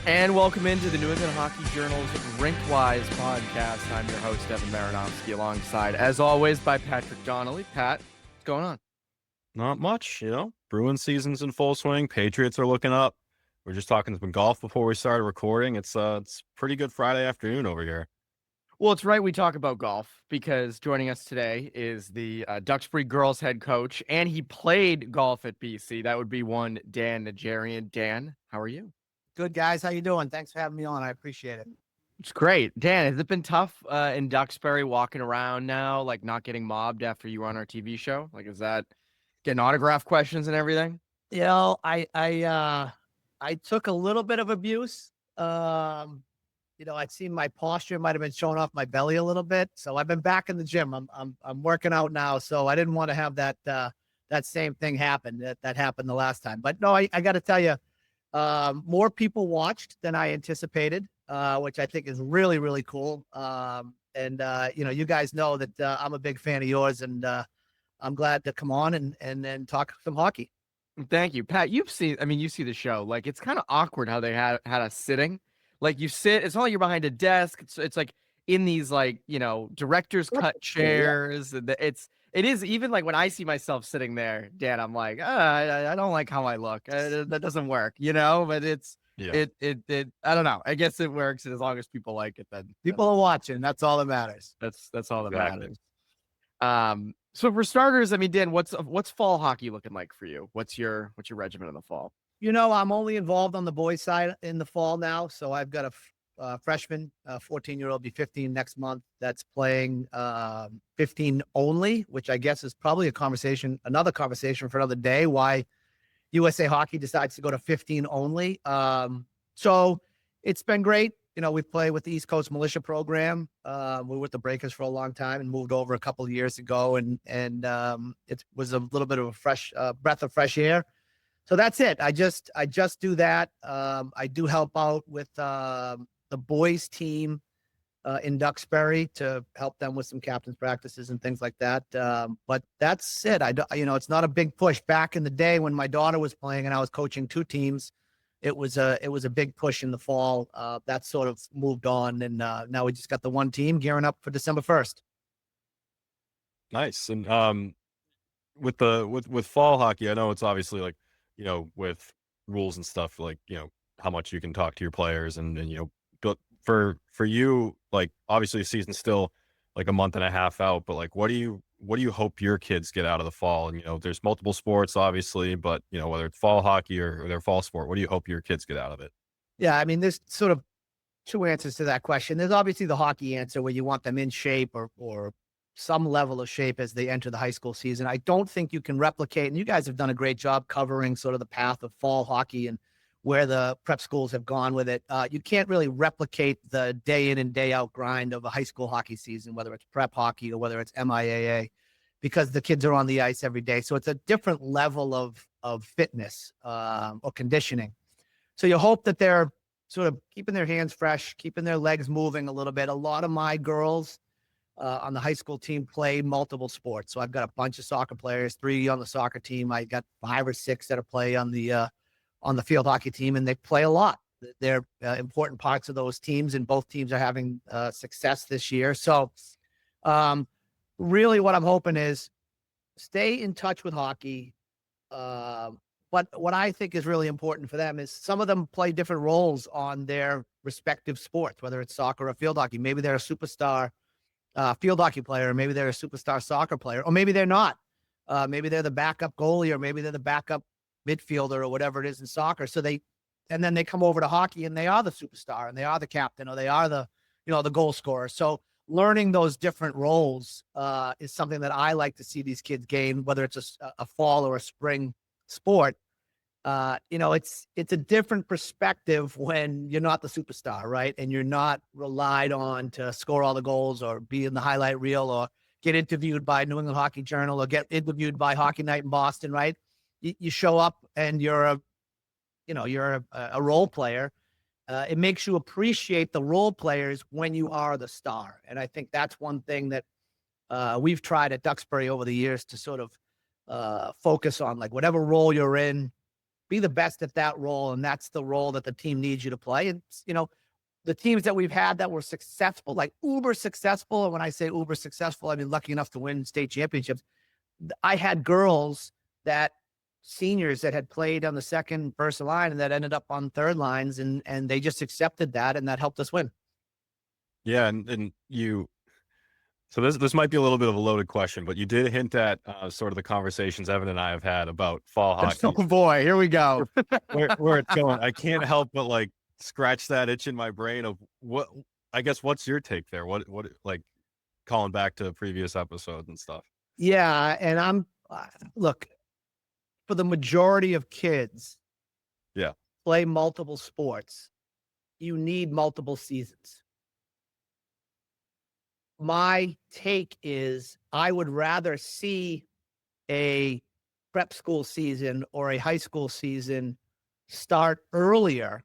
And welcome into the New England Hockey Journal's RinkWise Podcast. I'm your host, Evan Marinofsky, alongside, as always, by Patrick Donnelly. Pat, what's going on? Not much, Bruins season's in full swing. Patriots are looking up. We're just talking some golf before we started recording. It's pretty good Friday afternoon over here. Well, it's right we talk about golf because joining us today is the Duxbury girls head coach, and he played golf at BC. That would be one Dan Najarian. Dan, how are you? Good, guys. How you doing? Thanks for having me on. I appreciate it. It's great. Dan, has it been tough in Duxbury walking around now, like not getting mobbed after you were on our TV show? Like, is that getting autograph questions and everything? I took a little bit of abuse. I'd seen my posture might have been showing off my belly a little bit. So I've been back in the gym. I'm working out now. So I didn't want to have that same thing happen that happened the last time. But no, I got to tell you, more people watched than I anticipated, which I think is really, really cool. You guys know that I'm a big fan of yours, and I'm glad to come on and then talk some hockey. Thank you, Pat. You see the show. Like, it's kind of awkward how they had us sitting. Like, you sit. It's not like you're behind a desk. It's like in these director's cut chairs. And it is even like when I see myself sitting there, Dan, I'm like, I don't like how I look. That doesn't work, But it I don't know. I guess it works, and as long as people like it, then people are watching. That's all that matters. That's all that matters. So for starters, Dan, what's fall hockey looking like for you? What's your regimen in the fall? I'm only involved on the boys' side in the fall now, so I've got a freshman, 14-year-old, be 15 next month. That's playing 15 only, which I guess is probably another conversation for another day. Why USA Hockey decides to go to 15 only. So it's been great. We play with the East Coast Militia program. We were with the Breakers for a long time and moved over a couple of years ago, and it was a little bit of a fresh breath of fresh air. So that's it. I just do that. I do help out with the boys team in Duxbury to help them with some captain's practices and things like that. But that's it. It's not a big push. Back in the day when my daughter was playing and I was coaching two teams, it was a big push in the fall. That sort of moved on, and now we just got the one team gearing up for December 1st. Nice. And with fall hockey, I know it's obviously like, with rules and stuff, like, how much you can talk to your players and but for you, like, obviously the season's still like a month and a half out, but like, what do you hope your kids get out of the fall? And, there's multiple sports, obviously, but, whether it's fall hockey or their fall sport, what do you hope your kids get out of it? Yeah, there's sort of two answers to that question. There's obviously the hockey answer where you want them in shape or some level of shape as they enter the high school season. I don't think you can replicate, and you guys have done a great job covering sort of the path of fall hockey and where the prep schools have gone with it. You can't really replicate the day in and day out grind of a high school hockey season, whether it's prep hockey or whether it's MIAA, because the kids are on the ice every day. So it's a different level of fitness or conditioning. So you hope that they're sort of keeping their hands fresh, keeping their legs moving a little bit. A lot of my girls on the high school team play multiple sports. So I've got a bunch of soccer players, 3 on the soccer team. I got 5 or 6 that are play on the field hockey team, and they play a lot. They're important parts of those teams, and both teams are having success this year. So really what I'm hoping is stay in touch with hockey. But what I think is really important for them is some of them play different roles on their respective sports, whether it's soccer or field hockey. Maybe they're a superstar field hockey player, or maybe they're a superstar soccer player, or maybe they're not. Maybe they're the backup goalie, or maybe they're the backup midfielder, or whatever it is in soccer. So then they come over to hockey and they are the superstar and they are the captain, or they are the goal scorer. So learning those different roles is something that I like to see these kids gain, whether it's a fall or a spring sport. It's a different perspective when you're not the superstar, right? And you're not relied on to score all the goals or be in the highlight reel or get interviewed by New England Hockey Journal or get interviewed by Hockey Night in Boston, right? You show up and you're a role player. It makes you appreciate the role players when you are the star. And I think that's one thing that we've tried at Duxbury over the years to sort of focus on, like, whatever role you're in, be the best at that role. And that's the role that the team needs you to play. And, the teams that we've had that were successful, like uber successful. And when I say uber successful, I mean, lucky enough to win state championships. I had seniors that had played on the second, first line and that ended up on third lines, and they just accepted that, and that helped us win. Yeah. So this might be a little bit of a loaded question, but you did hint at sort of the conversations Evan and I have had about fall hockey. Oh boy, here we go. where it's going. I can't help but like scratch that itch in my brain of what's your take there? What like calling back to previous episodes and stuff. Yeah. And look, for the majority of kids, play multiple sports, you need multiple seasons. My take is I would rather see a prep school season or a high school season start earlier.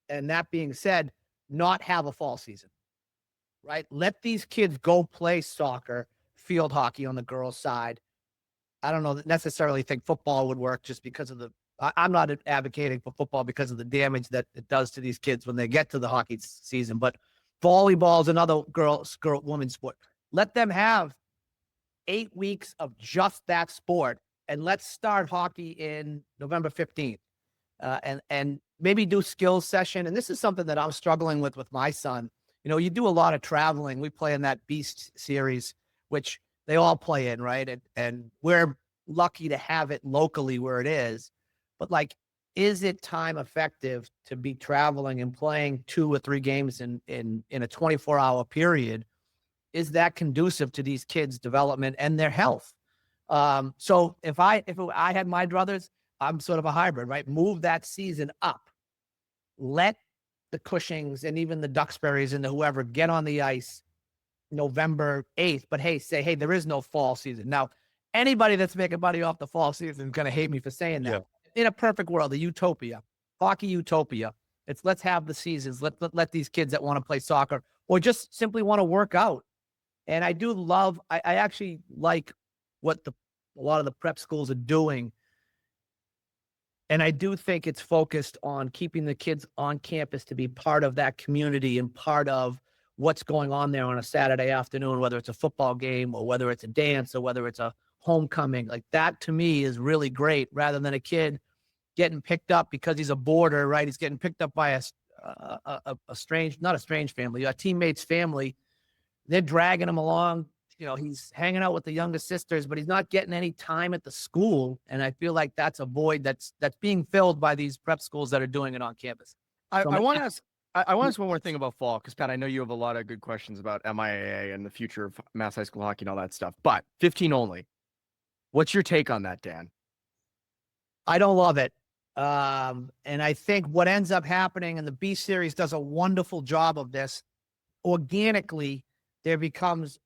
And that being said, not have a fall season, right? Let these kids go play soccer, field hockey on the girls' side. I don't necessarily think football would work just because of I'm not advocating for football because of the damage that it does to these kids when they get to the hockey season, but volleyball is another women's sport. Let them have 8 weeks of just that sport, and let's start hockey in November 15th. And maybe do skills session. And this is something that I'm struggling with my son. You do a lot of traveling. We play in that Beast series, which they all play in, right? And we're lucky to have it locally where it is. But like, is it time effective to be traveling and playing 2 or 3 games in a 24-hour period? Is that conducive to these kids' development and their health? So if I had my druthers, I'm sort of a hybrid, right? Move that season up. Let the Cushings and even the Duxburys and whoever get on the ice November 8th. But hey, there is no fall season. Now, anybody that's making money off the fall season is going to hate me for saying that. Yeah. In a perfect world, the utopia, hockey utopia, it's let's have the seasons. Let these kids that want to play soccer or just simply want to work out. And I do love, I actually like what a lot of the prep schools are doing. And I do think it's focused on keeping the kids on campus to be part of that community and part of what's going on there on a Saturday afternoon, whether it's a football game or whether it's a dance or whether it's a homecoming. Like that to me is really great, rather than a kid getting picked up because he's a boarder, right? He's getting picked up by a strange, not a strange family, a teammate's family. They're dragging him along. He's hanging out with the younger sisters, but he's not getting any time at the school. And I feel like that's a void that's being filled by these prep schools that are doing it on campus. I want to ask one more thing about fall, because Pat, I know you have a lot of good questions about MIAA and the future of Mass high school hockey and all that stuff, but 15 only. What's your take on that, Dan? I don't love it. And I think what ends up happening, and the B series does a wonderful job of this, organically, there becomes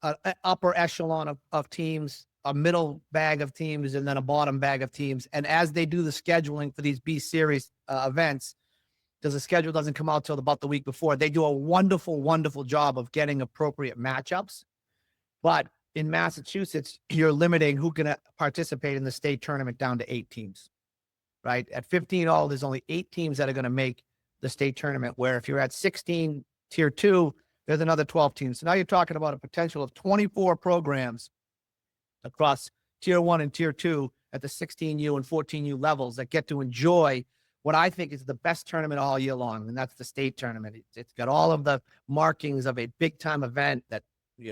an upper echelon of teams, a middle bag of teams, and then a bottom bag of teams. And as they do the scheduling for these B series events, because the schedule doesn't come out till about the week before, they do a wonderful, wonderful job of getting appropriate matchups. But in Massachusetts, you're limiting who can participate in the state tournament down to 8 teams, right? At 15 all, there's only 8 teams that are going to make the state tournament, where if you're at 16 tier 2, there's another 12 teams. So now you're talking about a potential of 24 programs across tier 1 and tier 2 at the 16U and 14U levels that get to enjoy what I think is the best tournament all year long. And that's the state tournament. It's got all of the markings of a big time event that,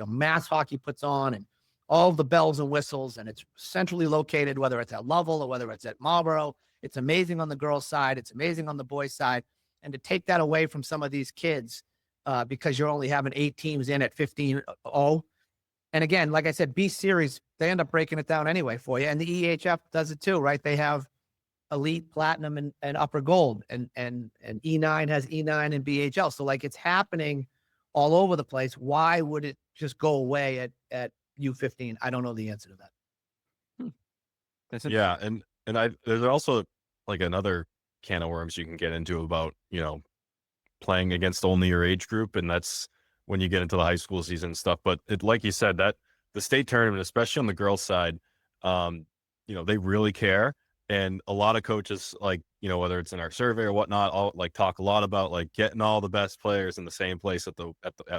Mass hockey puts on, and all of the bells and whistles. And it's centrally located, whether it's at Lovell or whether it's at Marlboro. It's amazing on the girls' side. It's amazing on the boys' side. And to take that away from some of these kids, because you're only having 8 teams in at 15-0. And again, like I said, B series, they end up breaking it down anyway for you. And the EHF does it too, right? They have elite, platinum, and upper gold, and E9 has E9 and BHL. So like, it's happening all over the place. Why would it just go away at U15? I don't know the answer to that. Yeah. And there's also like another can of worms you can get into about, playing against only your age group. And that's when you get into the high school season stuff. But like you said, that the state tournament, especially on the girls' side, they really care. And a lot of coaches, like, whether it's in our survey or whatnot, all like talk a lot about like getting all the best players in the same place at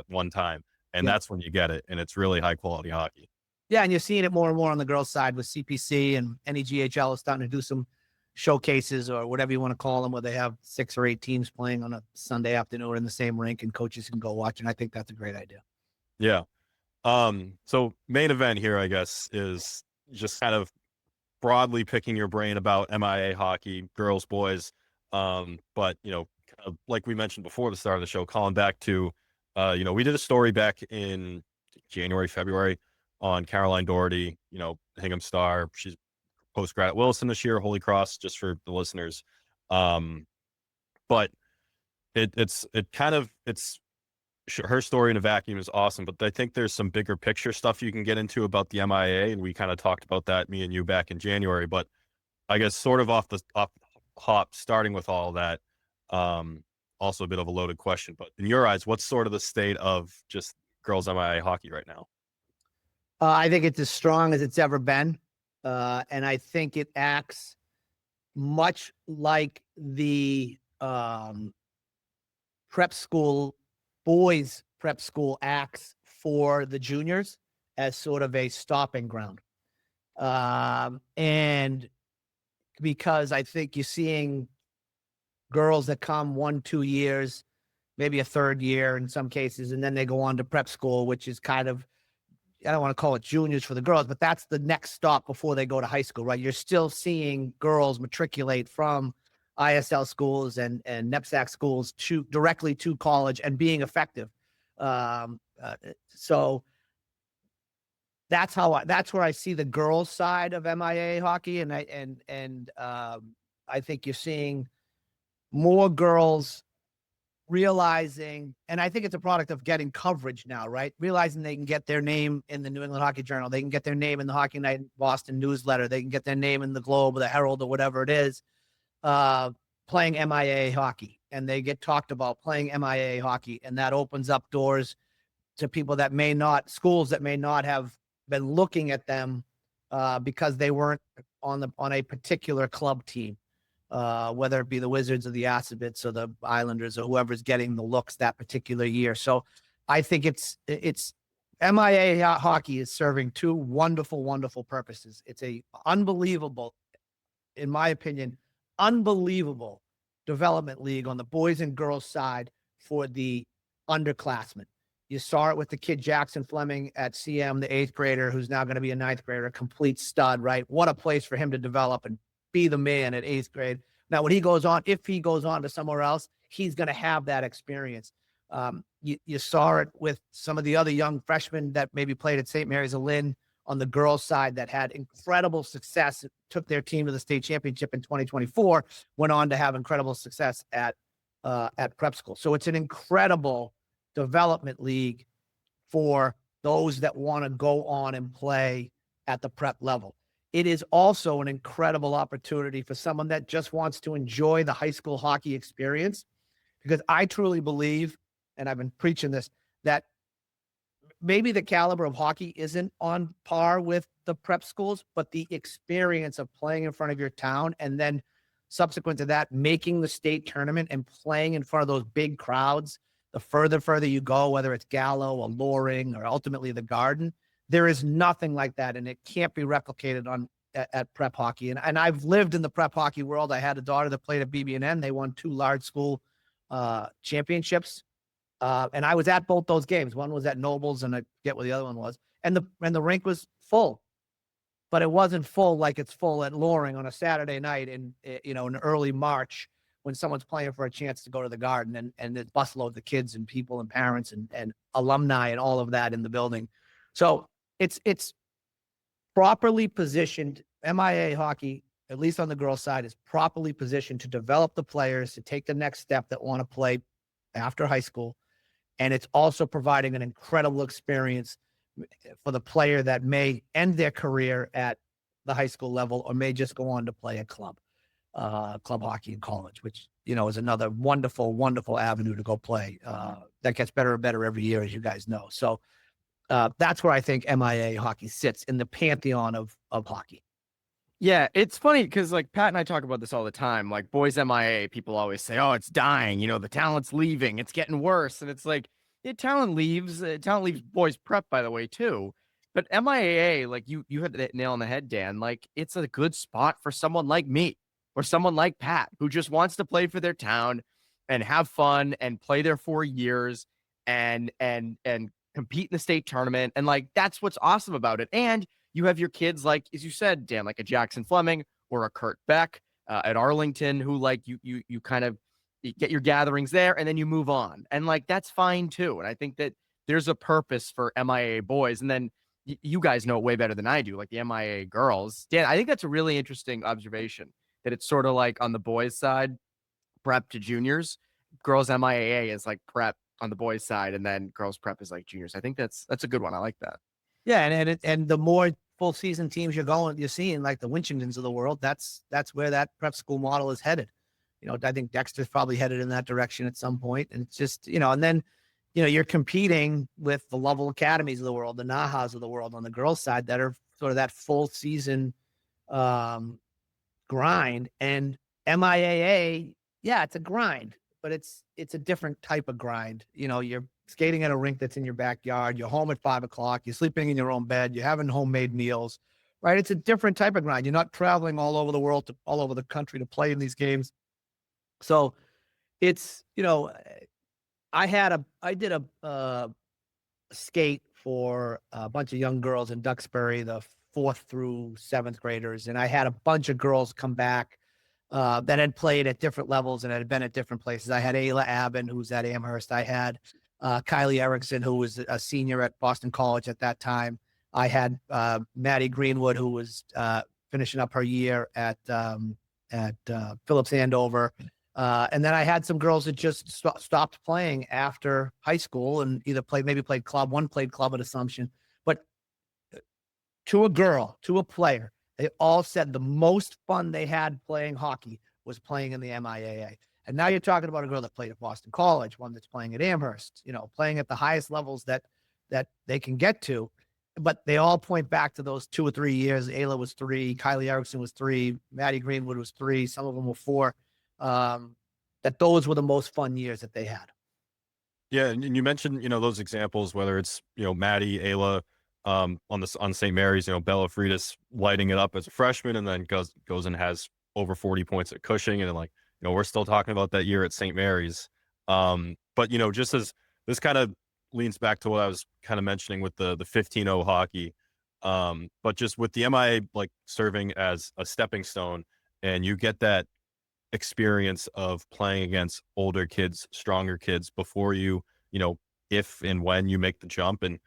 one time. And Yeah. that's when you get it. And it's really high quality hockey. Yeah, and you're seeing it more and more on the girls' side with CPC, and NEGHL is starting to do some showcases or whatever you want to call them, where they have 6 or 8 teams playing on a Sunday afternoon in the same rink, and coaches can go watch. And I think that's a great idea. Yeah. So main event here, I guess, is just kind of broadly picking your brain about MIAA hockey, girls, boys. But kind of like we mentioned before the start of the show, calling back to, we did a story back in January, February on Caroline Doherty, Hingham Star. She's post-grad at Wilson this year, Holy Cross, just for the listeners. But it's her story in a vacuum is awesome, but I think there's some bigger picture stuff you can get into about the MIAA, and we kind of talked about that, me and you, back in January. But I guess sort of off the hop, starting with all that, also a bit of a loaded question, but in your eyes, what's sort of the state of just girls MIAA hockey right now? I think it's as strong as it's ever been. And I think it acts much like the prep school, boys prep school acts for the juniors, as sort of a stopping ground. And because I think you're seeing girls that come 1-2 years, maybe a third year in some cases, and then they go on to prep school, which is kind of, I don't want to call it juniors for the girls, but that's the next stop before they go to high school, right? You're still seeing girls matriculate from ISL schools and NEPSAC schools directly to college and being effective. So that's where I see the girls' side of MIAA hockey, and I think you're seeing more girls realizing, and I think it's a product of getting coverage now, right? Realizing they can get their name in the New England Hockey Journal, they can get their name in the Hockey Night Boston newsletter, they can get their name in the Globe or the Herald or whatever it is, playing MIAA hockey, and they get talked about playing MIAA hockey, and that opens up doors to people that may not, schools that may not have been looking at them because they weren't on a particular club team. Whether it be the Wizards or the Assabets or the Islanders or whoever's getting the looks that particular year. So I think it's MIAA hockey is serving two wonderful, wonderful purposes. It's a unbelievable, in my opinion, unbelievable development league on the boys and girls side for the underclassmen. You saw it with the kid Jackson Fleming at CM, the 8th grader, who's now going to be a 9th grader, a complete stud, right? What a place for him to develop and be the man at 8th grade. Now, when he goes on, if he goes on to somewhere else, he's going to have that experience. You saw it with some of the other young freshmen that maybe played at St. Mary's of Lynn on the girls' side that had incredible success, took their team to the state championship in 2024, went on to have incredible success at prep school. So it's an incredible development league for those that want to go on and play at the prep level. It is also an incredible opportunity for someone that just wants to enjoy the high school hockey experience, because I truly believe, and I've been preaching this, that maybe the caliber of hockey isn't on par with the prep schools, but the experience of playing in front of your town and then subsequent to that, making the state tournament and playing in front of those big crowds, the further you go, whether it's Gallo or Loring or ultimately the Garden, there is nothing like that, and it can't be replicated at prep hockey. And I've lived in the prep hockey world. I had a daughter that played at BB&N. They won 2 large school championships, and I was at both those games. One was at Nobles, and I forget what the other one was. And the rink was full, but it wasn't full like it's full at Loring on a Saturday night in early March when someone's playing for a chance to go to the Garden, and it's busload the kids and people and parents and alumni and all of that in the building. So it's properly positioned. MIAA hockey, at least on the girls' side, is properly positioned to develop the players to take the next step that want to play after high school. And it's also providing an incredible experience for the player that may end their career at the high school level or may just go on to play a club hockey in college, which, is another wonderful, wonderful avenue to go play. That gets better and better every year, as you guys know. So that's where I think MIAA hockey sits in the pantheon of hockey. Yeah, it's funny because like Pat and I talk about this all the time. Like boys MIA, people always say, "Oh, it's dying. You know, the talent's leaving. It's getting worse." And it's like, yeah, talent leaves. Talent leaves boys prep, by the way, too. But MIAA, like you hit the nail on the head, Dan. Like it's a good spot for someone like me or someone like Pat who just wants to play for their town and have fun and play there 4 years and compete in the state tournament. And like that's what's awesome about it. And you have your kids like, as you said, Dan, like a Jackson Fleming or a Kurt Beck at Arlington, who like you kind of you get your gatherings there and then you move on, and like that's fine too. And I think that there's a purpose for MIA boys, and then you guys know it way better than I do, like the MIA girls. Dan, I think that's a really interesting observation that it's sort of like on the boys' side, prep to juniors, girls MIAA is like prep on the boys' side, and then girls prep is like juniors. I think that's a good one. I like that. Yeah, and the more full season teams you're seeing, like the Winchingtons of the world, that's where that prep school model is headed. You know, I think Dexter's probably headed in that direction at some point. And it's just, and then, you're competing with the Lovell Academies of the world, the Nahas of the world on the girls' side that are sort of that full season grind. And MIAA, yeah, it's a grind, but it's a different type of grind. You're skating at a rink that's in your backyard. You're home at 5:00. You're sleeping in your own bed. You're having homemade meals, right? It's a different type of grind. You're not traveling all over the world all over the country to play in these games. So it's, I did a skate for a bunch of young girls in Duxbury, the 4th through 7th graders. And I had a bunch of girls come back that had played at different levels and had been at different places. I had Ayla Abbin, who's at Amherst. I had Kylie Erickson, who was a senior at Boston College at that time. I had Maddie Greenwood, who was finishing up her year at Phillips Andover. And then I had some girls that just stopped playing after high school and either played club. One played club at Assumption. But to a player, they all said the most fun they had playing hockey was playing in the MIAA. And now you're talking about a girl that played at Boston College, one that's playing at Amherst, playing at the highest levels that they can get to. But they all point back to those 2 or 3 years. Ayla was 3, Kylie Erickson was 3, Maddie Greenwood was 3, some of them were 4. That those were the most fun years that they had. Yeah, and you mentioned, those examples, whether it's, Maddie, Ayla, on St. Mary's, Bella Freitas lighting it up as a freshman and then goes and has over 40 points at Cushing. And then like, we're still talking about that year at St. Mary's. But, just as this kind of leans back to what I was kind of mentioning with the 15-0 hockey, but just with the MIA, like serving as a stepping stone, and you get that experience of playing against older kids, stronger kids before you, if and when you make the jump. And,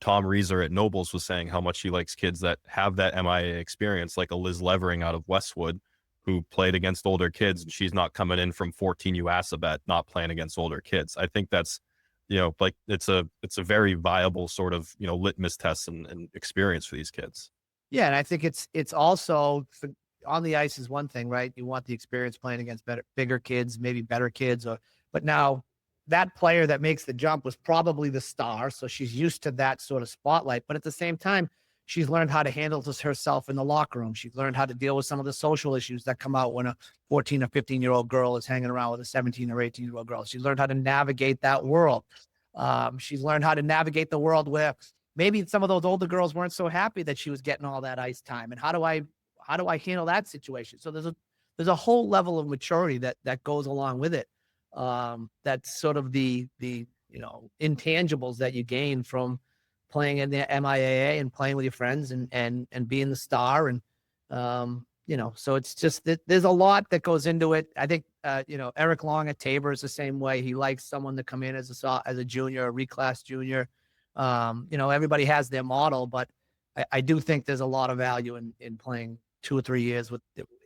Tom Reeser at Nobles was saying how much he likes kids that have that MIA experience, like a Liz Levering out of Westwood, who played against older kids, and she's not coming in from 14 UASABET, not playing against older kids. I think that's, like it's a very viable sort of, litmus test and experience for these kids. Yeah. And I think it's also on the ice is one thing, right? You want the experience playing against bigger kids, maybe better kids, but now that player that makes the jump was probably the star. So she's used to that sort of spotlight, but at the same time, she's learned how to handle herself in the locker room. She's learned how to deal with some of the social issues that come out when a 14 or 15-year-old girl is hanging around with a 17 or 18-year-old girl. She's learned how to navigate that world. She's learned how to navigate the world where maybe some of those older girls weren't so happy that she was getting all that ice time. And how do I handle that situation? So there's a whole level of maturity that goes along with it. That's sort of the intangibles that you gain from playing in the MIAA and playing with your friends and being the star. And, so it's just, there's a lot that goes into it. I think, Eric Long at Tabor is the same way. He likes someone to come in as a junior, a reclass junior. Everybody has their model, but I do think there's a lot of value in playing 2 or 3 years with,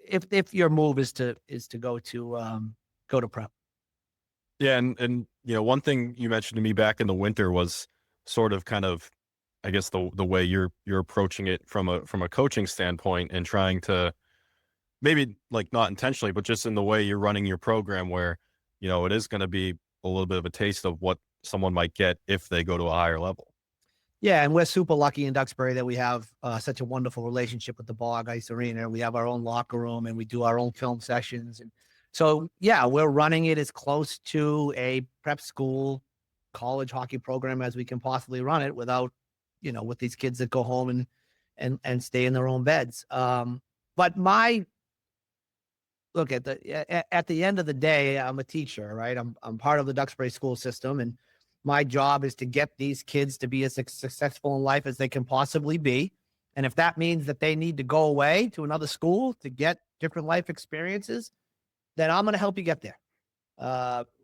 if your move is to go to prep. Yeah. And, one thing you mentioned to me back in the winter was sort of kind of, I guess the way you're approaching it from a coaching standpoint and trying to maybe like not intentionally, but just in the way you're running your program where, it is going to be a little bit of a taste of what someone might get if they go to a higher level. Yeah, and we're super lucky in Duxbury that we have such a wonderful relationship with the Bog Ice Arena. We have our own locker room and we do our own film sessions. And so, yeah, we're running it as close to a prep school, college hockey program as we can possibly run it without, with these kids that go home and stay in their own beds. But look, at the end of the day, I'm a teacher, right? I'm part of the Duxbury school system, and my job is to get these kids to be as successful in life as they can possibly be. And if that means that they need to go away to another school to get different life experiences, then I'm going to help you get there.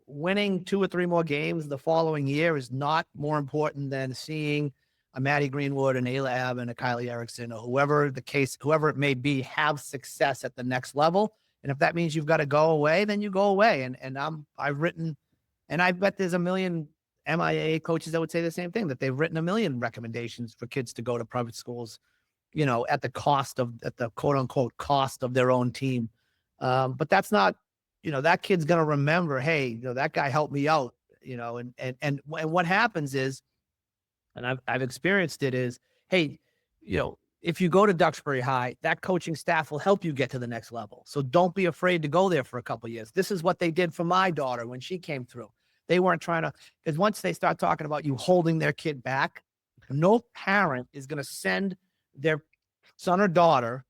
Winning 2 or 3 more games the following year is not more important than seeing a Maddie Greenwood, an Ayla Ab, and a Kylie Erickson, or whoever it may be, have success at the next level. And if that means you've got to go away, then you go away. And I've written, and I bet there's a million MIAA coaches that would say the same thing, that they've written a million recommendations for kids to go to private schools, at the quote unquote cost of their own team. But that's not, that kid's going to remember, hey, that guy helped me out, and what happens is, and I've experienced it, is, hey, if you go to Duxbury High, that coaching staff will help you get to the next level. So don't be afraid to go there for a couple of years. This is what they did for my daughter when she came through. They weren't trying to, because once they start talking about you holding their kid back, no parent is going to send their son or daughter,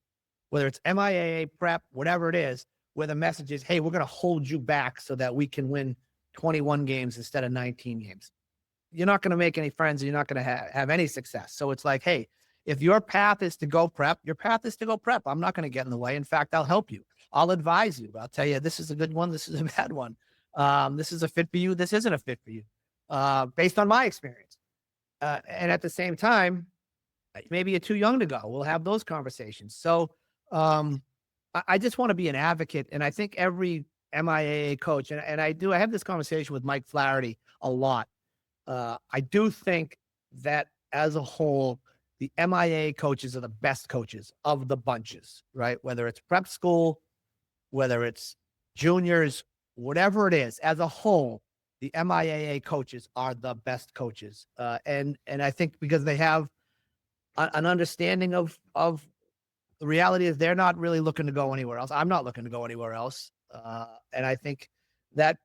whether it's MIAA, prep, whatever it is, where the message is, hey, we're going to hold you back so that we can win 21 games instead of 19 games. You're not going to make any friends. And you're not going to have any success. So it's like, hey, if your path is to go prep, your path is to go prep. I'm not going to get in the way. In fact, I'll help you. I'll advise you. I'll tell you, this is a good one. This is a bad one. This is a fit for you. This isn't a fit for you, based on my experience. And at the same time, maybe you're too young to go. We'll have those conversations. So I just want to be an advocate. And I think every MIAA coach, and I have this conversation with Mike Flaherty a lot. I do think that as a whole, the MIAA coaches are the best coaches of the bunches, right? Whether it's prep school, whether it's juniors, whatever it is, as a whole, the MIAA coaches are the best coaches. And I think because they have an understanding of the reality is they're not really looking to go anywhere else. I'm not looking to go anywhere else. And I think that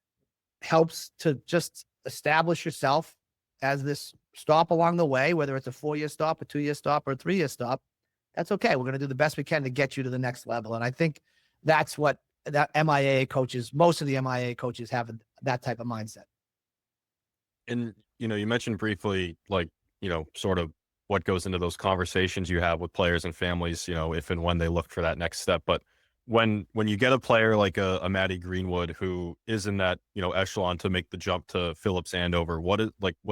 helps to just establish yourself as this stop along the way, whether it's a 4-year stop, a 2-year stop, or a 3-year stop. That's okay. We're going to do the best we can to get you to the next level. And I think that's what that MIAA coaches, most of the MIAA coaches have that type of mindset. And, you mentioned briefly, like, sort of what goes into those conversations you have with players and families, if and when they look for that next step. But when you get a player like a Maddie Greenwood who is in that, echelon to make the jump to Phillips Andover, what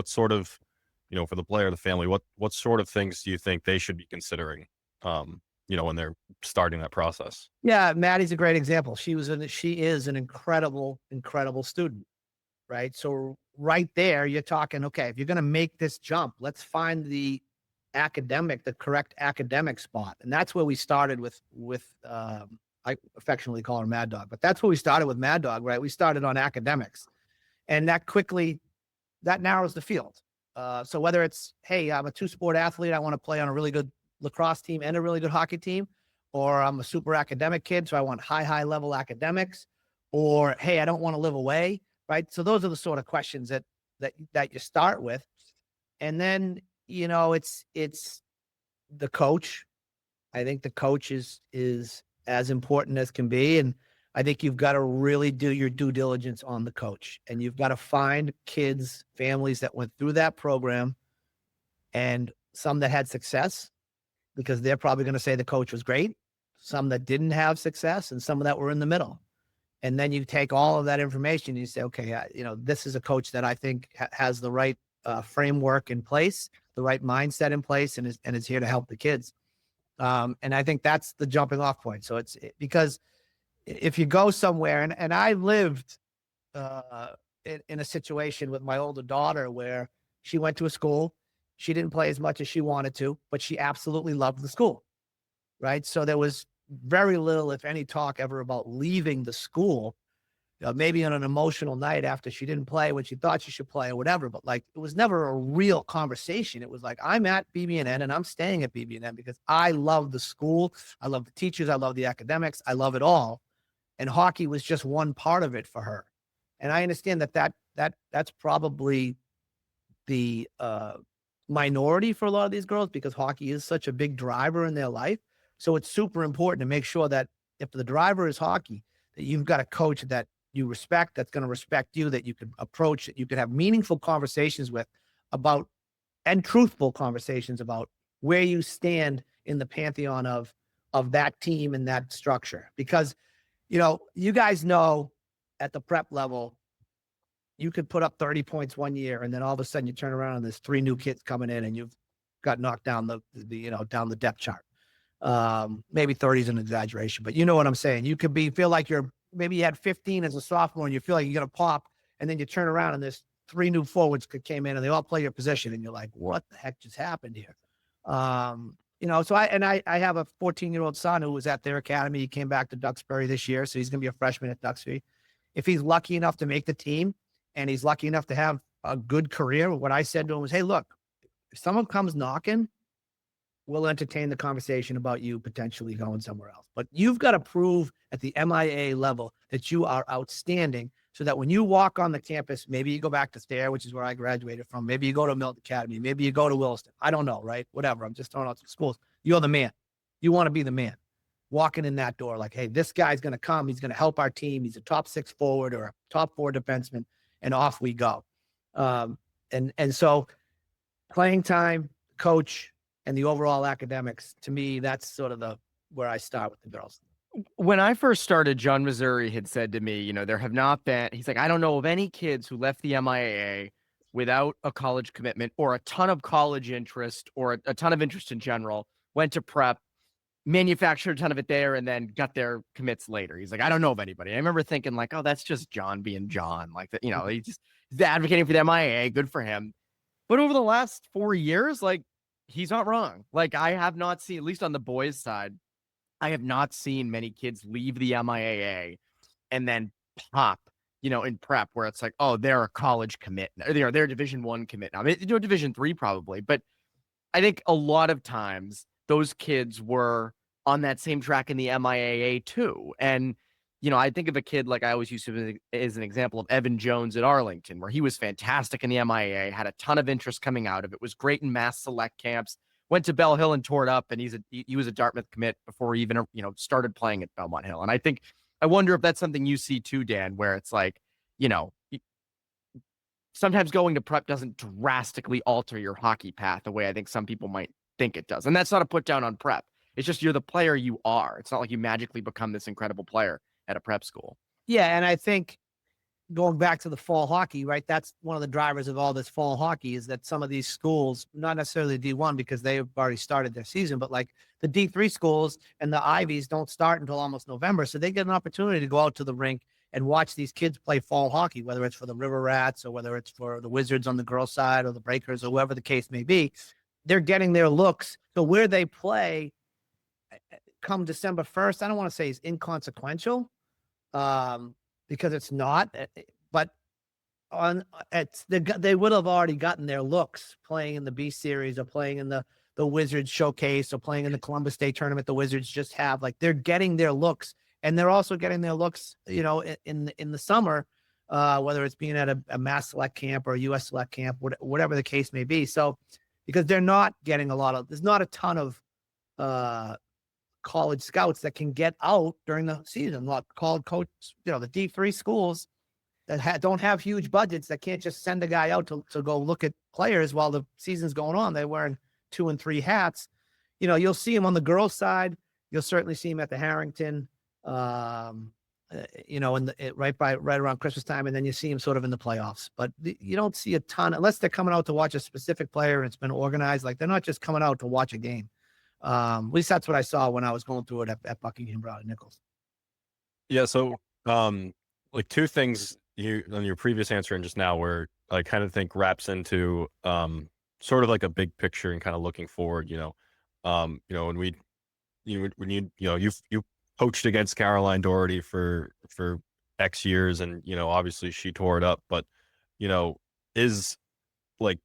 sort of, for the player, the family, what sort of things do you think they should be considering, when they're starting that process? Yeah, Maddie's a great example. She is an incredible student, right? So right there, you're talking, okay, if you're going to make this jump, let's find the correct academic spot. And that's where we started with I affectionately call her Mad Dog, but that's where we started with Mad Dog, right? We started on academics, and that narrows the field. So whether it's, hey, I'm a 2-sport athlete, I want to play on a really good lacrosse team and a really good hockey team, or I'm a super academic kid, so I want high level academics, or, hey, I don't want to live away, right? So those are the sort of questions that you start with. And then, it's the coach. I think the coach is as important as can be. And I think you've got to really do your due diligence on the coach, and you've got to find kids, families that went through that program, and some that had success, because they're probably going to say the coach was great, some that didn't have success, and some that were in the middle. And then you take all of that information and you say, okay, this is a coach that I think has the right framework in place, the right mindset in place, and is here to help the kids. And I think that's the jumping off point. So because if you go somewhere, and I lived in a situation with my older daughter where she went to a school, she didn't play as much as she wanted to, but she absolutely loved the school, right? So there was very little, if any, talk ever about leaving the school. maybe on an emotional night after she didn't play when she thought she should play or whatever. But like, it was never a real conversation. It was like, I'm at BB&N and I'm staying at BB&N because I love the school. I love the teachers. I love the academics. I love it all. And hockey was just one part of it for her. And I understand that's probably the minority for a lot of these girls because hockey is such a big driver in their life. So it's super important to make sure that if the driver is hockey, that you've got a coach that you respect, that's going to respect you, that you can approach, that you can have meaningful conversations with about, and truthful conversations about where you stand in the pantheon of that team and that structure. Because, you guys know at the prep level, you could put up 30 points one year, and then all of a sudden you turn around and there's 3 new kids coming in and you've got knocked down down the depth chart. Maybe 30 is an exaggeration, but you know what I'm saying? You could feel like maybe you had 15 as a sophomore and you feel like you're going to pop, and then you turn around and there's 3 new forwards came in and they all play your position. And you're like, what the heck just happened here? So I have a 14-year-old son who was at their academy. He came back to Duxbury this year. So he's going to be a freshman at Duxbury. If he's lucky enough to make the team and he's lucky enough to have a good career, what I said to him was, hey, look, if someone comes knocking, we'll entertain the conversation about you potentially going somewhere else. But you've got to prove at the MIAA level that you are outstanding so that when you walk on the campus, maybe you go back to Thayer, which is where I graduated from. Maybe you go to Milton Academy. Maybe you go to Williston. I don't know, right? Whatever. I'm just throwing out some schools. You're the man. You want to be the man. Walking in that door like, hey, this guy's going to come. He's going to help our team. He's a top 6 forward or a top 4 defenseman, and off we go. And so playing time, coach, and the overall academics, to me, that's sort of where I start with the girls. When I first started, John Missouri had said to me, there have not been, he's like, I don't know of any kids who left the MIAA without a college commitment or a ton of college interest or a ton of interest in general, went to prep, manufactured a ton of it there, and then got their commits later. He's like, I don't know of anybody. I remember thinking like, oh, that's just John being John. Like, that, he's advocating for the MIAA. Good for him. But over the last 4 years, like, he's not wrong. Like, I have not seen, at least on the boys' side, I have not seen many kids leave the MIAA and then pop, in prep where it's like, oh, they're a college commit. They're a Division I commit now. I mean, Division III probably, but I think a lot of times those kids were on that same track in the MIAA too. And, I think of a kid like I always use him as an example of Evan Jones at Arlington, where he was fantastic in the MIAA, had a ton of interest coming out of it, was great in mass select camps, went to Bell Hill and tore it up, and he was a Dartmouth commit before he even started playing at Belmont Hill. And I wonder if that's something you see too, Dan, where it's like, sometimes going to prep doesn't drastically alter your hockey path the way I think some people might think it does. And that's not a put down on prep. It's just you're the player you are. It's not like you magically become this incredible player at a prep school. Yeah, and I think going back to the fall hockey, right? That's one of the drivers of all this fall hockey is that some of these schools, not necessarily D1 because they've already started their season, but like the D3 schools and the Ivies don't start until almost November. So they get an opportunity to go out to the rink and watch these kids play fall hockey, whether it's for the River Rats or whether it's for the Wizards on the girls' side or the Breakers or whoever the case may be. They're getting their looks. So where they play come December 1st, I don't want to say is inconsequential because it's not, but they would have already gotten their looks playing in the B series or playing in the Wizards showcase or playing in the Columbus Day tournament. The Wizards just have they're getting their looks, and they're also getting their looks, in the summer, whether it's being at a mass select camp or a US select camp, whatever the case may be. So, because they're not getting there's not a ton of college scouts that can get out during the season. Like college coach, the D3 schools that don't have huge budgets that can't just send a guy out to go look at players while the season's going on. They're wearing 2 and 3 hats. You'll see them on the girls' side. You'll certainly see them at the Harrington, right around Christmas time, and then you see them sort of in the playoffs. But you don't see a ton unless they're coming out to watch a specific player and it's been organized. Like they're not just coming out to watch a game. At least that's what I saw when I was going through it at Buckingham Brown and Nichols. Yeah. So, like 2 things on your previous answer and just now, where I kind of think wraps into sort of like a big picture and kind of looking forward. When you coached against Caroline Doherty for X years, and obviously she tore it up, but is like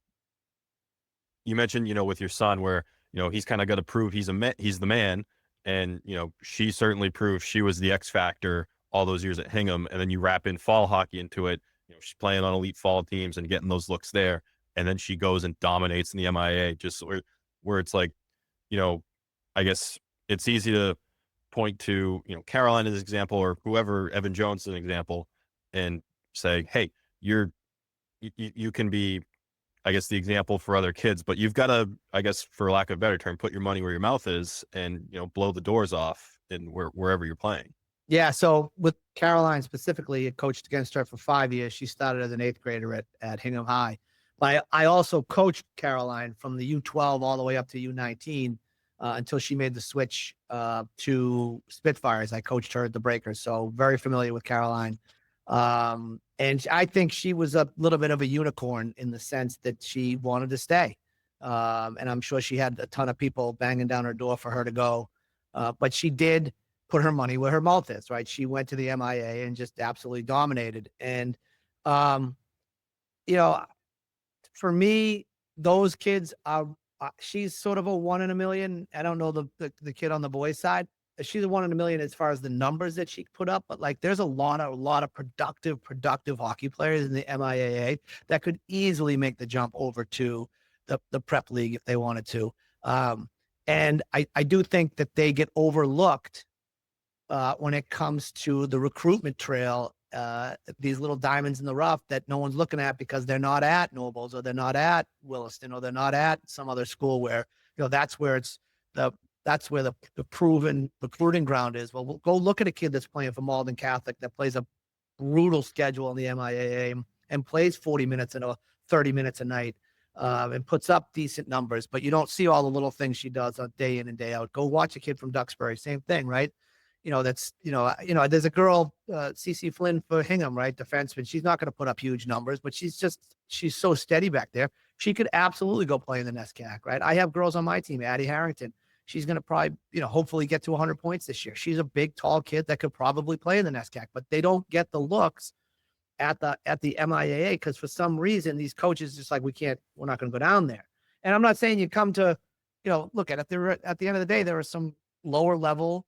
you mentioned, with your son, where he's kind of got to prove he's the man, and she certainly proved she was the X factor all those years at Hingham, and then you wrap in fall hockey into it. She's playing on elite fall teams and getting those looks there, and then she goes and dominates in the MIAA, just where it's like, I guess it's easy to point to Caroline as an example, or whoever, Evan Jones as an example, and say, hey, you can be, I guess, the example for other kids, but you've got to, I guess, for lack of a better term, put your money where your mouth is, and blow the doors off in wherever you're playing. Yeah. So with Caroline specifically, I coached against her for 5 years. She started as an 8th grader at Hingham High. But I also coached Caroline from the U12 all the way up to U19 until she made the switch to Spitfires. I coached her at the Breakers, so very familiar with Caroline. And I think she was a little bit of a unicorn in the sense that she wanted to stay. And I'm sure she had a ton of people banging down her door for her to go. But she did put her money where her mouth is, right? She went to the MIAA and just absolutely dominated. And, for me, those kids are, she's sort of a 1 in a million. I don't know the kid on the boys' side. She's a 1 in a million as far as the numbers that she put up, but like there's a lot of productive hockey players in the MIAA that could easily make the jump over to the prep league if they wanted to. And I do think that they get overlooked when it comes to the recruitment trail, these little diamonds in the rough that no one's looking at because they're not at Nobles, or they're not at Williston, or they're not at some other school where, that's where that's where the proven recruiting ground is. Well, we'll go look at a kid that's playing for Malden Catholic that plays a brutal schedule in the MIAA and plays 40 minutes and 30 minutes a night and puts up decent numbers, but you don't see all the little things she does on day in and day out. Go watch a kid from Duxbury, same thing, right? That's, there's a girl, CC Flynn for Hingham, right? Defenseman. She's not going to put up huge numbers, but she's so steady back there. She could absolutely go play in the NESCAC, right? I have girls on my team, Addie Harrington. She's going to probably, hopefully get to 100 points this year. She's a big, tall kid that could probably play in the NESCAC, but they don't get the looks at the MIAA because for some reason these coaches just like, we're not going to go down there. And I'm not saying you come to, look at the end of the day, there are some lower level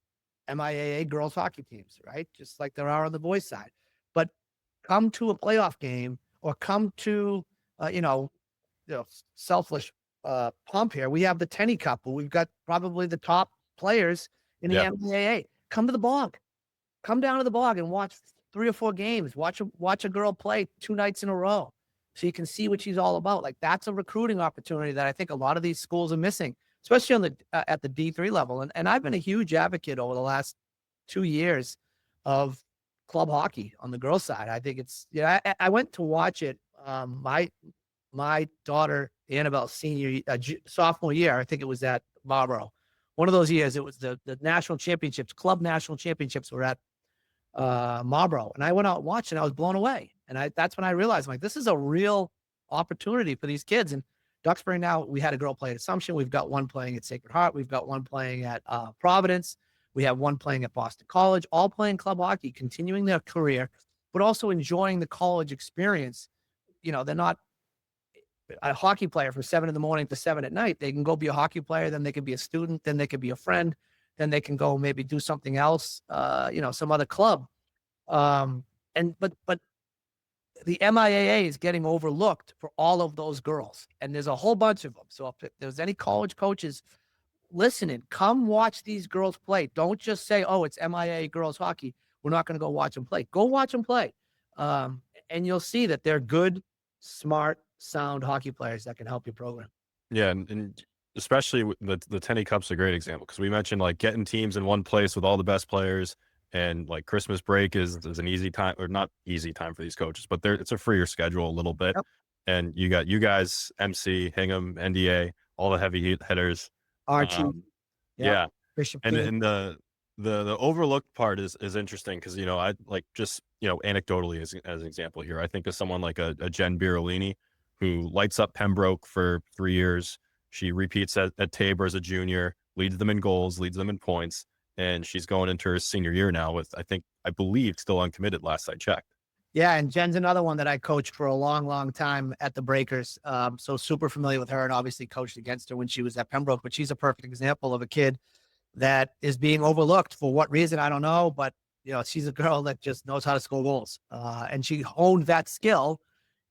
MIAA girls hockey teams, right? Just like there are on the boys side, but come to a playoff game or come to, selfish pump here. We have the Tenny Cup where we've got probably the top players in the MIAA. Come to the Bog, come down to the Bog and watch 3 or 4 games. Watch a girl play 2 nights in a row, so you can see what she's all about. Like that's a recruiting opportunity that I think a lot of these schools are missing, especially on at the D3 level. And I've been a huge advocate over the last 2 years of club hockey on the girls' side. I think it's I went to watch it. My daughter Annabelle sophomore year, I think it was at Marlboro. One of those years, it was the national championships, club national championships were at Marlboro, and I went out and watched, and I was blown away. And that's when I realized, like, this is a real opportunity for these kids. And Duxbury now, we had a girl play at Assumption. We've got one playing at Sacred Heart. We've got one playing at Providence. We have one playing at Boston College, all playing club hockey, continuing their career, but also enjoying the college experience. They're not a hockey player from 7 a.m. to 7 p.m. They can go be a hockey player, then they can be a student, then they can be a friend, then they can go maybe do something else, some other club. But the MIAA is getting overlooked for all of those girls, and there's a whole bunch of them. So if there's any college coaches listening, come watch these girls play. Don't just say, oh, it's MIAA girls hockey, we're not going to go watch them play. Go watch them play. And you'll see that they're good, smart, sound hockey players that can help your program. Yeah, and especially the Tenny Cup's a great example, because we mentioned like getting teams in one place with all the best players, and like Christmas break is an easy time, or not easy time for these coaches, but it's a freer schedule a little bit. Yep. And you got you guys, MC, Hingham, NDA, all the heavy hitters. Archie. Yeah. Bishop. And the overlooked part is interesting, because I like, just anecdotally as an example here, I think of someone like a Jen Birolini, who lights up Pembroke for 3 years. She repeats at Tabor as a junior, leads them in goals, leads them in points, and she's going into her senior year now with, I believe, still uncommitted last I checked. Yeah, and Jen's another one that I coached for a long, long time at the Breakers. So super familiar with her, and obviously coached against her when she was at Pembroke. But she's a perfect example of a kid that is being overlooked for what reason, I don't know. But she's a girl that just knows how to score goals, and she honed that skill